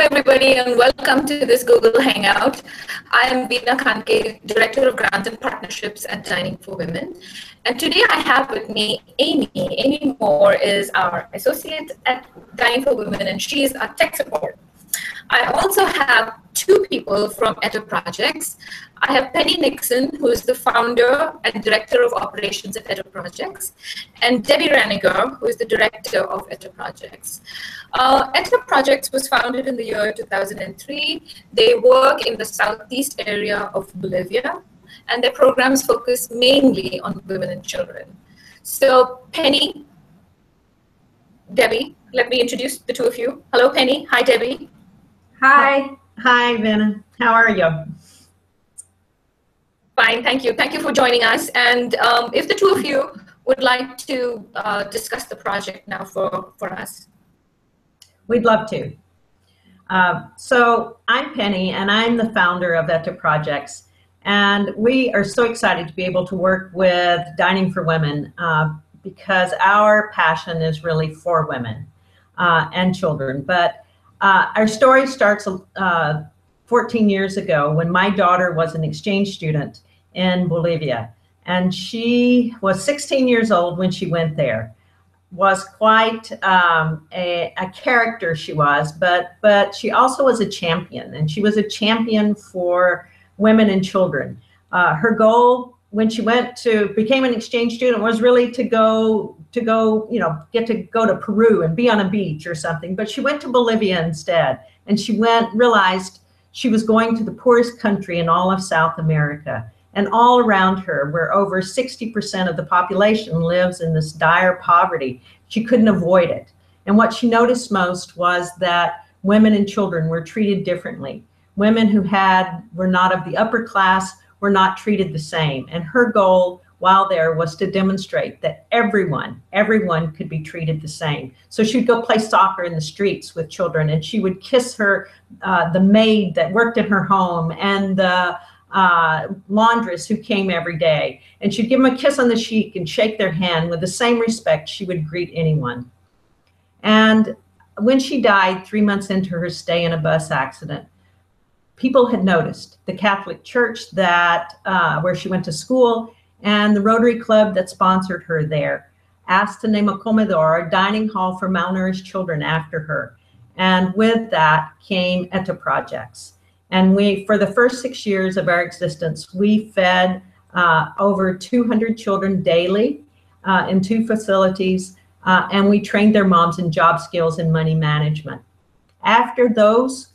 everybody, and welcome to this Google Hangout. I am Veena Khanke, Director of Grants and Partnerships at Dining for Women. And today I have with me Amy. Amy Moore is our associate at Dining for Women, and she is our tech support. I also have two people from Etta Projects. I have Pennye Nixon, who is the founder and director of operations at Etta Projects, and Debbie Ranniger, who is the director of Etta Projects. Etta Projects was founded in the year 2003. They work in the southeast area of Bolivia, and their programs focus mainly on women and children. So Pennye, Debbie, let me introduce the two of you. Hello, Pennye. Hi, Debbie. Hi. Hi, Veena. How are you? Fine, thank you. Thank you for joining us. And if the two of you would like to discuss the project now for us. We'd love to. So I'm Pennye, and I'm the founder of Etta Projects. And we are so excited to be able to work with Dining for Women because our passion is really for women and children. But our story starts 14 years ago when my daughter was an exchange student in Bolivia. And she was 16 years old when she went there. Was quite a character, she was, but she also was a champion. And she was a champion for women and children. Her goal when she became an exchange student was really to go, get to go to Peru and be on a beach or something. But she went to Bolivia instead, and she realized she was going to the poorest country in all of South America. And all around her, where over 60% of the population lives in this dire poverty, she couldn't avoid it. And what she noticed most was that women and children were treated differently. Women who were not of the upper class were not treated the same. And her goal while there was to demonstrate that everyone could be treated the same. So she would go play soccer in the streets with children, and she would kiss the maid that worked in her home and the laundress who came every day. And she'd give them a kiss on the cheek and shake their hand with the same respect she would greet anyone. And when she died 3 months into her stay in a bus accident, people had noticed. The Catholic Church where she went to school and the Rotary Club that sponsored her there asked to name a comedor, a dining hall for malnourished children, after her. And with that came Etta Projects. And for the first 6 years of our existence, we fed over 200 children daily in 2 facilities, and we trained their moms in job skills and money management. After those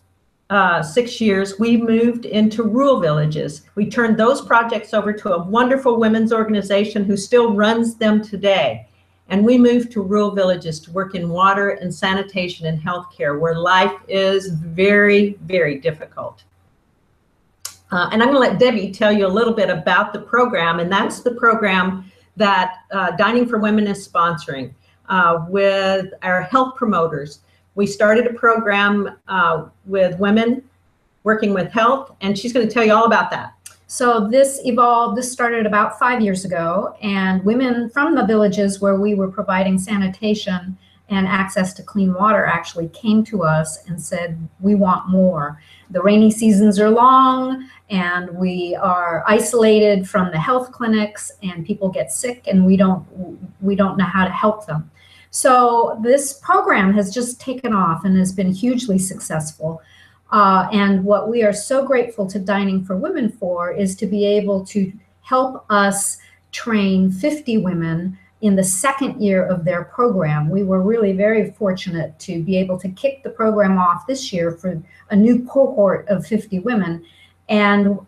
6 years, we moved into rural villages. We turned those projects over to a wonderful women's organization who still runs them today. And we moved to rural villages to work in water and sanitation and healthcare, where life is very, very difficult. And I'm going to let Debbie tell you a little bit about the program, and that's the program that Dining for Women is sponsoring with our health promoters. We started a program with women working with health, and she's going to tell you all about that. So this started about 5 years ago, and women from the villages where we were providing sanitation and access to clean water actually came to us and said, we want more. The rainy seasons are long, and we are isolated from the health clinics, and people get sick, and we don't know how to help them. So this program has just taken off and has been hugely successful. And what we are so grateful to Dining for Women for is to be able to help us train 50 women in the second year of their program. We were really very fortunate to be able to kick the program off this year for a new cohort of 50 women. And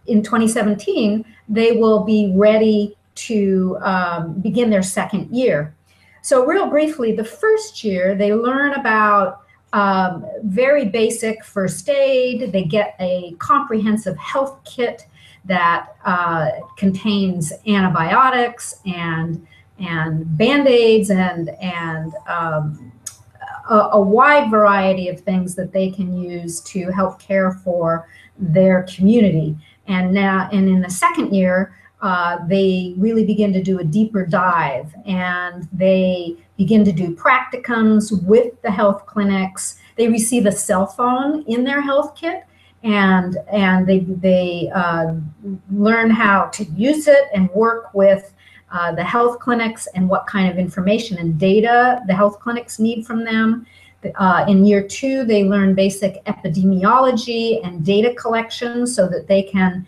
in 2017, they will be ready to begin their second year. So real briefly, the first year, they learn about very basic first aid. They get a comprehensive health kit that contains antibiotics and Band-Aids and a wide variety of things that they can use to help care for their community. And in the second year, they really begin to do a deeper dive, and they begin to do practicums with the health clinics. They receive a cell phone in their health kit, and they learn how to use it and work with the health clinics and what kind of information and data the health clinics need from them. In year 2, they learn basic epidemiology and data collection so that they can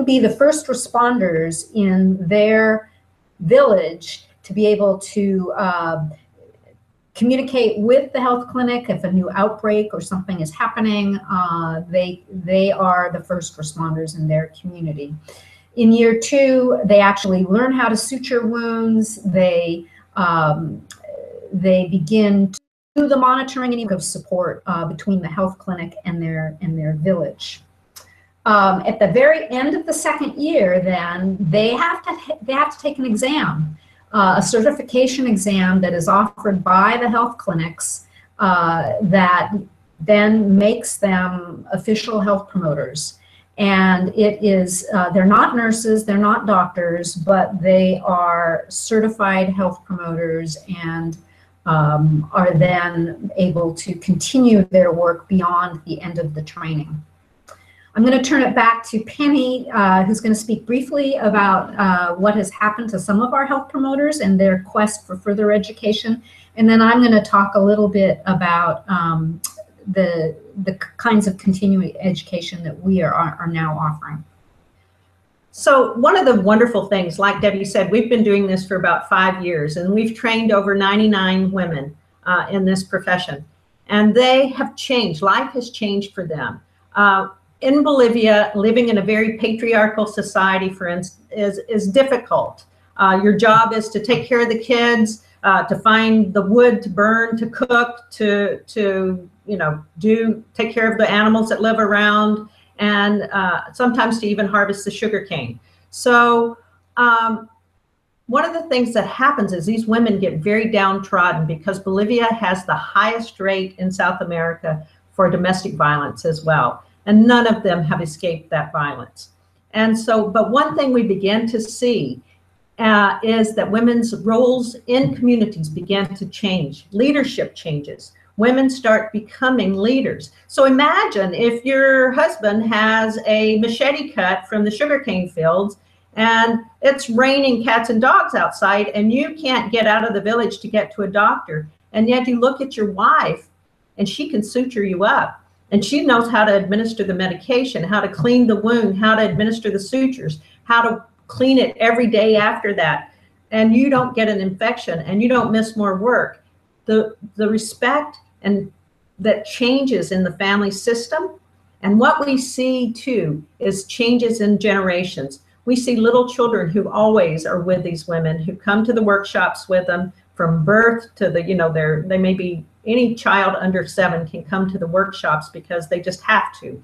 be the first responders in their village to be able to communicate with the health clinic if a new outbreak or something is happening. They are the first responders in their community. In year 2, they actually learn how to suture wounds. They begin to do the monitoring and of support between the health clinic and their village. At the very end of the second year, then they have to take an exam, a certification exam that is offered by the health clinics that then makes them official health promoters. And it is, they're not nurses, they're not doctors, but they are certified health promoters and are then able to continue their work beyond the end of the training. I'm going to turn it back to Pennye, who's going to speak briefly about what has happened to some of our health promoters and their quest for further education. And then I'm going to talk a little bit about the kinds of continuing education that we are now offering. So one of the wonderful things, like Debbie said, we've been doing this for about 5 years, and we've trained over 99 women in this profession. And they have changed. Life has changed for them. In Bolivia, living in a very patriarchal society, for instance, is difficult. Your job is to take care of the kids, to find the wood to burn, to cook, to take care of the animals that live around, and sometimes to even harvest the sugar cane. So one of the things that happens is these women get very downtrodden because Bolivia has the highest rate in South America for domestic violence as well. And none of them have escaped that violence. And so, but one thing we began to see is that women's roles in communities began to change. Leadership changes. Women start becoming leaders. So imagine if your husband has a machete cut from the sugarcane fields and it's raining cats and dogs outside and you can't get out of the village to get to a doctor. And yet you look at your wife and she can suture you up. And she knows how to administer the medication, how to clean the wound, how to administer the sutures, how to clean it every day after that. And you don't get an infection and you don't miss more work. The respect and that changes in the family system. And what we see too is changes in generations. We see little children who always are with these women, who come to the workshops with them from birth to the, they may be, any child under 7 can come to the workshops because they just have to.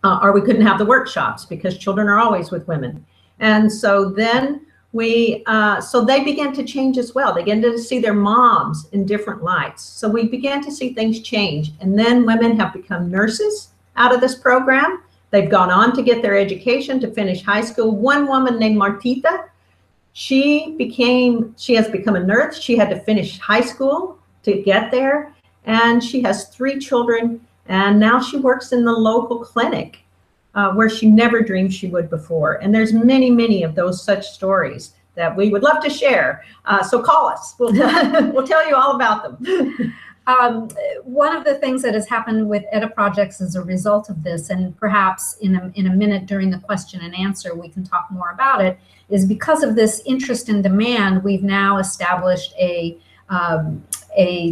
Or we couldn't have the workshops because children are always with women. And so then so they began to change as well. They began to see their moms in different lights. So we began to see things change. And then women have become nurses out of this program. They've gone on to get their education, to finish high school. One woman named Martita, she has become a nurse. She had to finish high school to get there. And she has 3 children. And now she works in the local clinic where she never dreamed she would before. And there's many, many of those such stories that we would love to share. So call us. We'll tell you all about them. One of the things that has happened with Etta Projects as a result of this, and perhaps in a minute during the question and answer we can talk more about it, is because of this interest and demand, we've now established a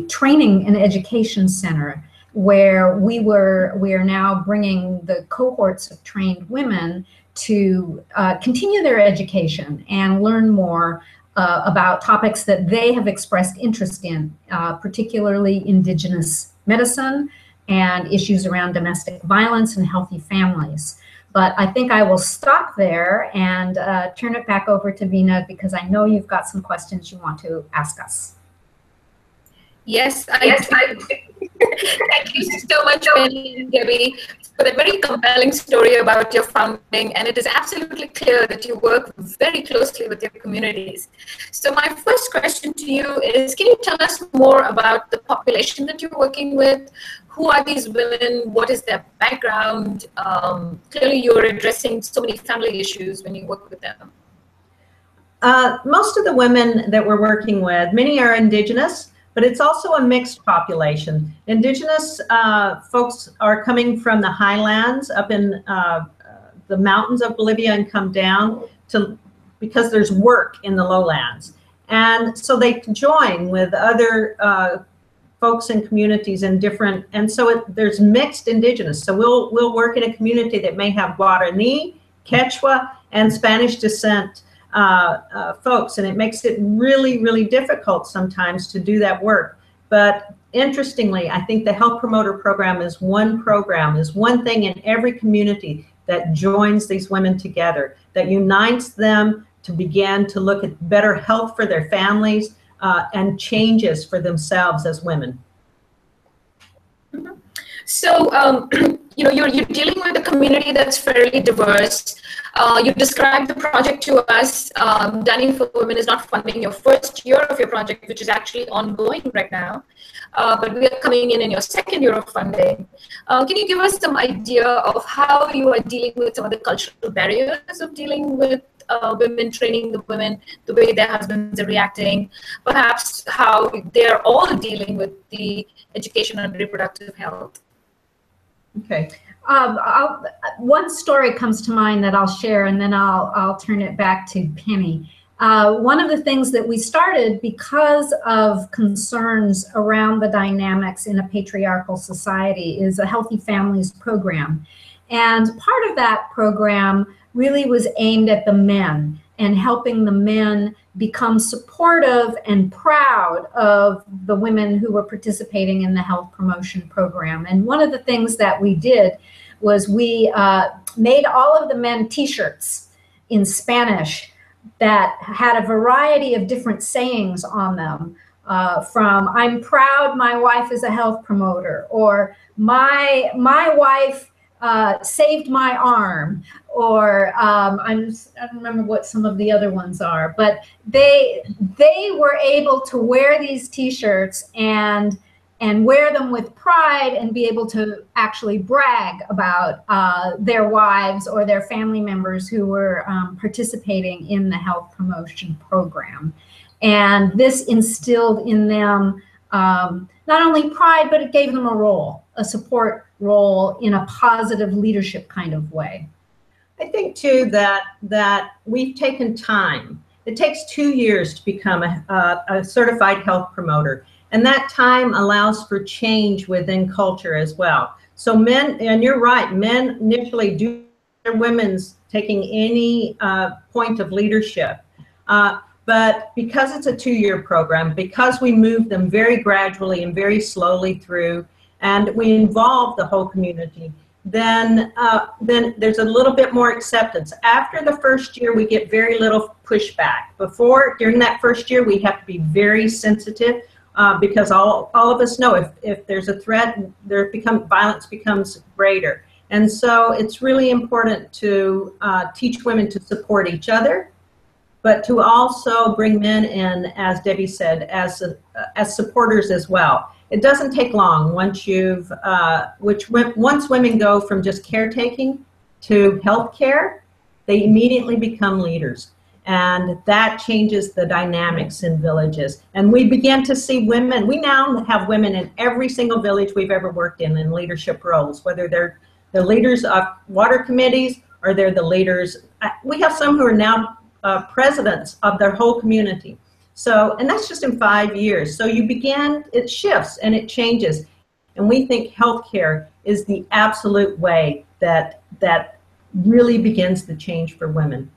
training and education center where we are now bringing the cohorts of trained women to continue their education and learn more about topics that they have expressed interest in, particularly indigenous medicine and issues around domestic violence and healthy families. But I think I will stop there and turn it back over to Vina, because I know you've got some questions you want to ask us. Yes, I do. Thank you so much, Pennye and Debbie, for that very compelling story about your founding. And it is absolutely clear that you work very closely with your communities. So my first question to you is, can you tell us more about the population that you're working with? Who are these women? What is their background? Clearly, you're addressing so many family issues when you work with them. Most of the women that we're working with, many are indigenous, but it's also a mixed population. Indigenous folks are coming from the highlands up in the mountains of Bolivia and come down because there's work in the lowlands. And so they join with other folks and communities in different, and so there's mixed indigenous. So we'll work in a community that may have Guarani, Quechua, and Spanish descent folks, and it makes it really, really difficult sometimes to do that work. But interestingly, I think the Health Promoter Program is one thing in every community that joins these women together, that unites them to begin to look at better health for their families and changes for themselves as women. So, you know, you're dealing with a community that's fairly diverse. You described the project to us. Dining for Women is not funding your first year of your project, which is actually ongoing right now. But we are coming in your second year of funding. Can you give us some idea of how you are dealing with some of the cultural barriers of dealing with women, training the women, the way their husbands are reacting, perhaps how they're all dealing with the education on reproductive health? Okay. One story comes to mind that I'll share, and then I'll turn it back to Pennye. One of the things that we started because of concerns around the dynamics in a patriarchal society is a Healthy Families program. And part of that program really was aimed at the men and helping the men become supportive and proud of the women who were participating in the health promotion program. And one of the things that we did was we made all of the men t-shirts in Spanish that had a variety of different sayings on them, from "I'm proud my wife is a health promoter," or my wife saved my arm, or I don't remember what some of the other ones are, but they were able to wear these t-shirts and wear them with pride and be able to actually brag about their wives or their family members who were participating in the health promotion program. And this instilled in them not only pride, but it gave them a role, a support role in a positive leadership kind of way. I think too that we've taken time. It takes 2 years to become a certified health promoter, and that time allows for change within culture as well. So men, and you're right, men initially do their women's taking any point of leadership. But because it's a 2-year program, because we move them very gradually and very slowly through, and we involve the whole community, then there's a little bit more acceptance. After the first year, we get very little pushback. During that first year, we have to be very sensitive because all of us know if there's a threat, violence becomes greater. And so it's really important to teach women to support each other, but to also bring men in, as Debbie said, as supporters as well. It doesn't take long once once women go from just caretaking to healthcare, they immediately become leaders. And that changes the dynamics in villages. And we begin to see women. We now have women in every single village we've ever worked in leadership roles, whether they're the leaders of water committees or they're the leaders. We have some who are now presidents of their whole community. So, and that's just in 5 years. So it shifts and it changes. And we think healthcare is the absolute way that really begins the change for women.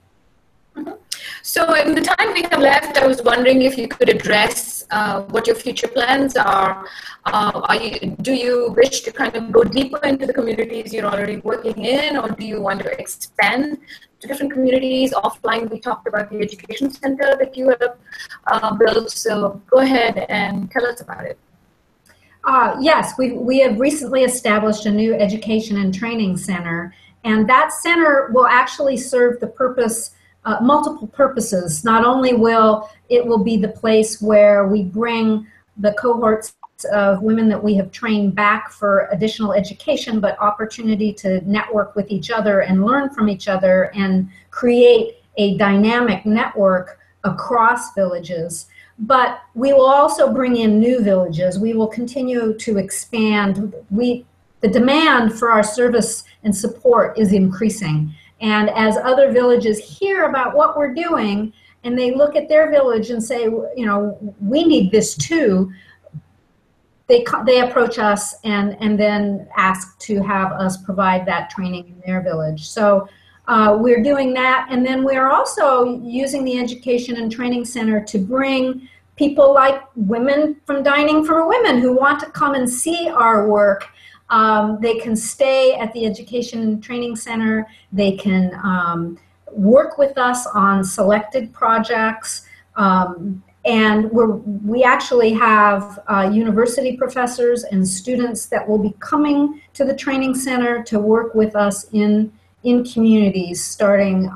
Mm-hmm. So in the time we have left, I was wondering if you could address what your future plans are. Do you wish to kind of go deeper into the communities you're already working in, or do you want to expand to different communities? Offline, we talked about the education center that you have built. So go ahead and tell us about it. Yes, we have recently established a new education and training center, and that center will actually serve the purpose, multiple purposes. Not only will it be the place where we bring the cohorts of women that we have trained back for additional education, but opportunity to network with each other and learn from each other and create a dynamic network across villages. But we will also bring in new villages. We will continue to expand. The demand for our service and support is increasing. And as other villages hear about what we're doing, and they look at their village and say, you know, we need this too, they approach us and then ask to have us provide that training in their village. So we're doing that, and then we're also using the Education and Training Center to bring people like women from Dining for Women who want to come and see our work. They can stay at the Education and Training Center. They can work with us on selected projects. And we actually have university professors and students that will be coming to the training center to work with us in communities starting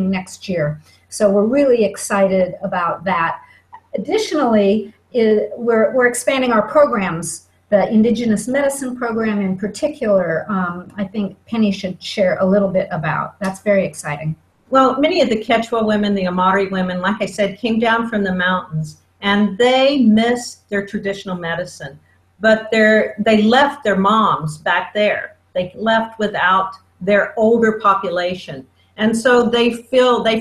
next year. So we're really excited about that. Additionally, we're expanding our programs. The Indigenous Medicine program in particular, I think Pennye should share a little bit about. That's very exciting. Well, many of the Quechua women, the Amari women, like I said, came down from the mountains, and they missed their traditional medicine. But they left their moms back there. They left without their older population. And so they've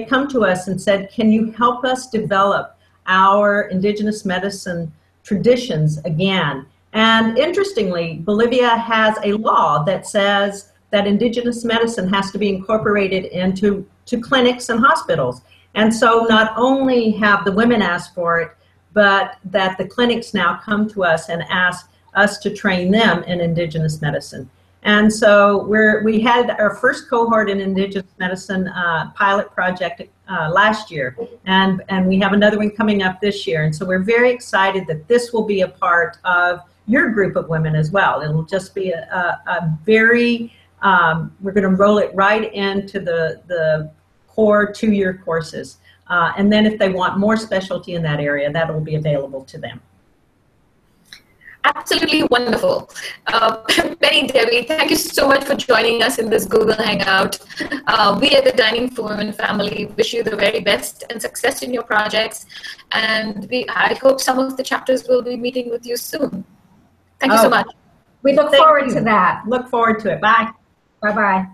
come to us and said, can you help us develop our indigenous medicine traditions again? And interestingly, Bolivia has a law that says that indigenous medicine has to be incorporated into clinics and hospitals. And so not only have the women asked for it, but that the clinics now come to us and ask us to train them in indigenous medicine. And so we had our first cohort in indigenous medicine pilot project last year, and we have another one coming up this year. And so we're very excited that this will be a part of your group of women as well. It'll just be a very, we're going to roll it right into the core 2-year courses. And then if they want more specialty in that area, that will be available to them. Absolutely wonderful. Pennye, Debbie, thank you so much for joining us in this Google Hangout. We at the Dining for Women family wish you the very best and success in your projects. And I hope some of the chapters will be meeting with you soon. Thank you so much. We look forward to that. Look forward to it. Bye. Bye-bye.